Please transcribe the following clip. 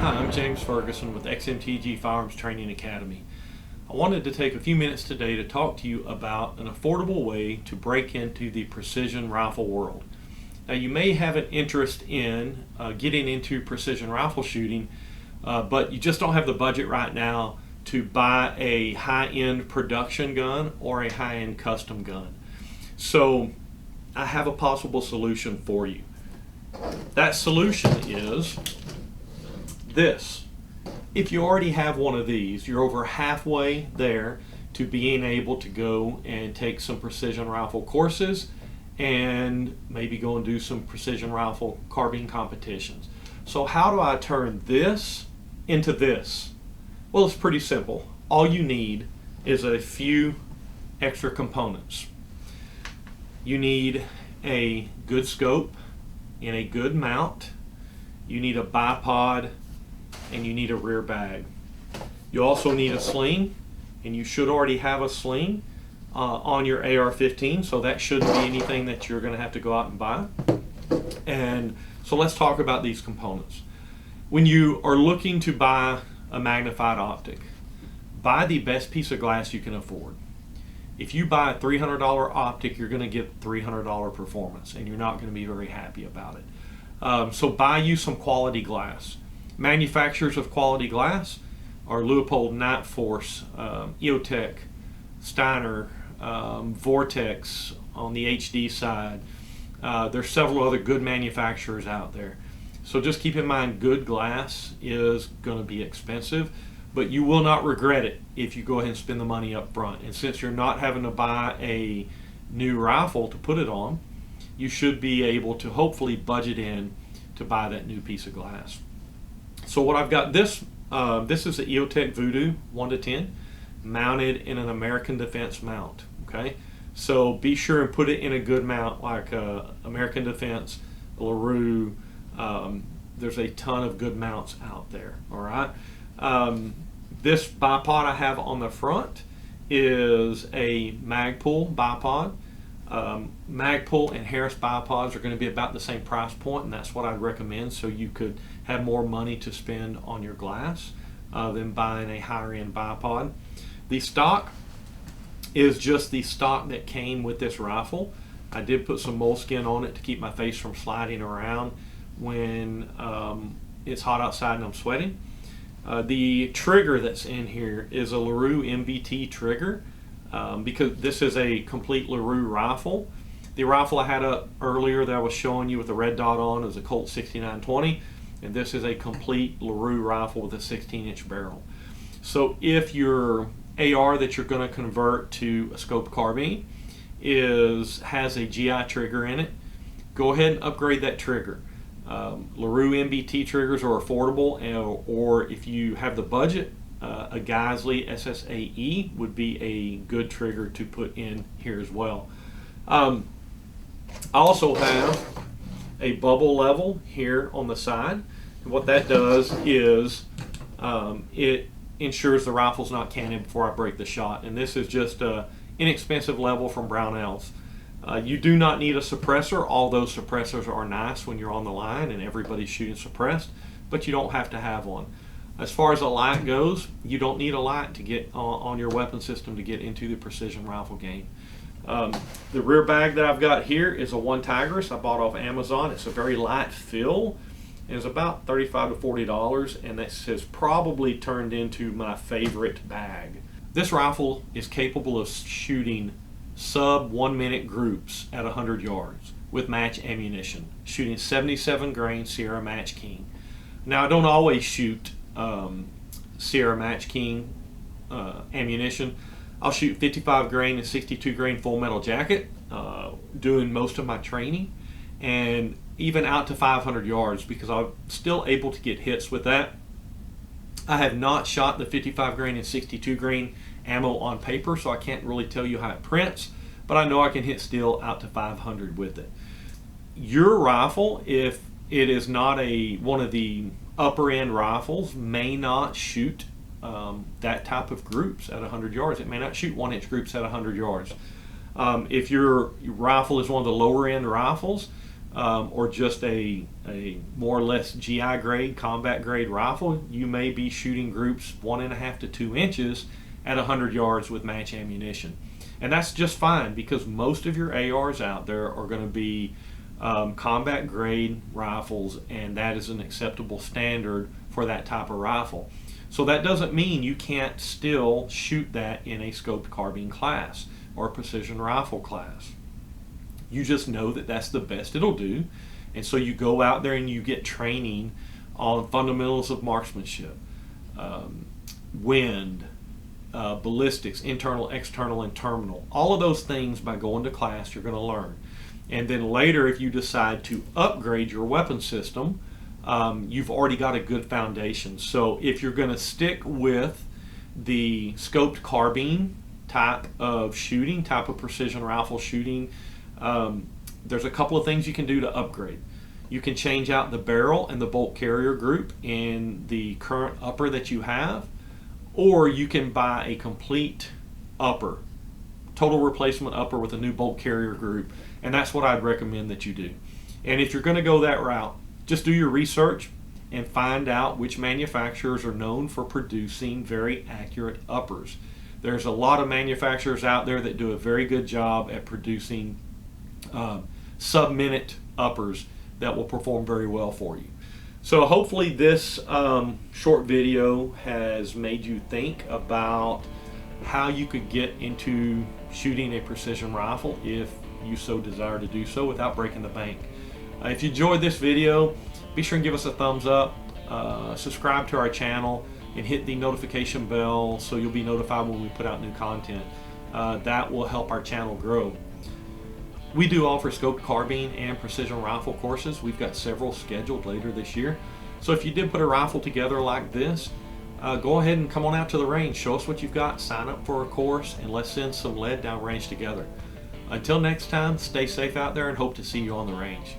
Hi, I'm James Ferguson with XMTG Firearms Training Academy. I wanted to take a few minutes today to talk to you about an affordable way to break into the precision rifle world. Now, you may have an interest in getting into precision rifle shooting, but you just don't have the budget right now to buy a high-end production gun or a high-end custom gun. So I have a possible solution for you. That solution is this. If you already have one of these, you're over halfway there to being able to go and take some precision rifle courses and maybe go and do some precision rifle carbine competitions. So how do I turn this into this? Well, it's pretty simple. All you need is a few extra components. You need a good scope and a good mount. You need a bipod, and you need a rear bag. You also need a sling, and you should already have a sling on your AR-15, so that shouldn't be anything that you're going to have to go out and buy. And so let's talk about these components. When you are looking to buy a magnified optic, buy the best piece of glass you can afford. If you buy a $300 optic, you're going to get $300 performance, and you're not going to be very happy about it. So buy you some quality glass. Manufacturers of quality glass are Leupold, Nightforce, EOTech, Steiner, Vortex on the HD side. There's several other good manufacturers out there. So just keep in mind, good glass is going to be expensive, but you will not regret it if you go ahead and spend the money up front. And since you're not having to buy a new rifle to put it on, you should be able to hopefully budget in to buy that new piece of glass. So what I've got, this is the EOTech Voodoo 1-10 mounted in an American Defense mount. Okay, so be sure and put it in a good mount like American Defense, LaRue. There's a ton of good mounts out there. All right, this bipod I have on the front is a Magpul bipod. Magpul and Harris bipods are going to be about the same price point, and that's what I'd recommend, so you could have more money to spend on your glass than buying a higher end bipod. The stock is just the stock that came with this rifle. I did put some moleskin on it to keep my face from sliding around when it's hot outside and I'm sweating. The trigger that's in here is a LaRue MVT trigger. Because this is a complete LaRue rifle. The rifle I had up earlier that I was showing you with the red dot on is a Colt 6920, and this is a complete LaRue rifle with a 16-inch barrel. So if your AR that you're going to convert to a scope carbine has a GI trigger in it, go ahead and upgrade that trigger. LaRue MBT triggers are affordable, or if you have the budget, a Geisley SSAE would be a good trigger to put in here as well. I also have a bubble level here on the side. And what that does is it ensures the rifle's not cannoned before I break the shot. And this is just an inexpensive level from Brownells. You do not need a suppressor, although suppressors are nice when you're on the line and everybody's shooting suppressed, but you don't have to have one. As far as a light goes, you don't need a light to get on your weapon system to get into the precision rifle game. The rear bag that I've got here is a One Tigris I bought off Amazon. It's a very light fill. It's about $35 to $40, and this has probably turned into my favorite bag. This rifle is capable of shooting sub 1 minute groups at 100 yards with match ammunition, shooting 77 grain Sierra Match King. Now, I don't always shoot Sierra Match King ammunition. I'll shoot 55 grain and 62 grain full metal jacket doing most of my training, and even out to 500 yards because I'm still able to get hits with that. I have not shot the 55 grain and 62 grain ammo on paper, so I can't really tell you how it prints, but I know I can hit steel out to 500 with it. Your rifle, if it is not one of the upper end rifles, may not shoot that type of groups at 100 yards. It may not shoot 1 inch groups at 100 yards. If your rifle is one of the lower end rifles, or just a more or less GI grade, combat grade rifle, you may be shooting groups 1.5 to 2 inches at 100 yards with match ammunition. And that's just fine, because most of your ARs out there are going to be combat grade rifles, and that is an acceptable standard for that type of rifle. So that doesn't mean you can't still shoot that in a scoped carbine class or a precision rifle class. You just know that that's the best it'll do, and so you go out there and you get training on fundamentals of marksmanship, wind, ballistics, internal, external, and terminal. All of those things, by going to class, you're going to learn. And then later, if you decide to upgrade your weapon system, you've already got a good foundation. So if you're going to stick with the scoped carbine type of shooting, type of precision rifle shooting, there's a couple of things you can do to upgrade. You can change out the barrel and the bolt carrier group in the current upper that you have, or you can buy a complete upper, total replacement upper with a new bolt carrier group, and that's what I'd recommend that you do. And if you're going to go that route, just do your research and find out which manufacturers are known for producing very accurate uppers. There's a lot of manufacturers out there that do a very good job at producing sub-minute uppers that will perform very well for you. So hopefully this short video has made you think about how you could get into shooting a precision rifle if you so desire to do so without breaking the bank. If you enjoyed this video, be sure and give us a thumbs up, subscribe to our channel, and hit the notification bell so you'll be notified when we put out new content. That will help our channel grow. We do offer scoped carbine and precision rifle courses. We've got several scheduled later this year. So if you did put a rifle together like this, go ahead and come on out to the range. Show us what you've got, sign up for a course, and let's send some lead down range together. Until next time, stay safe out there and hope to see you on the range.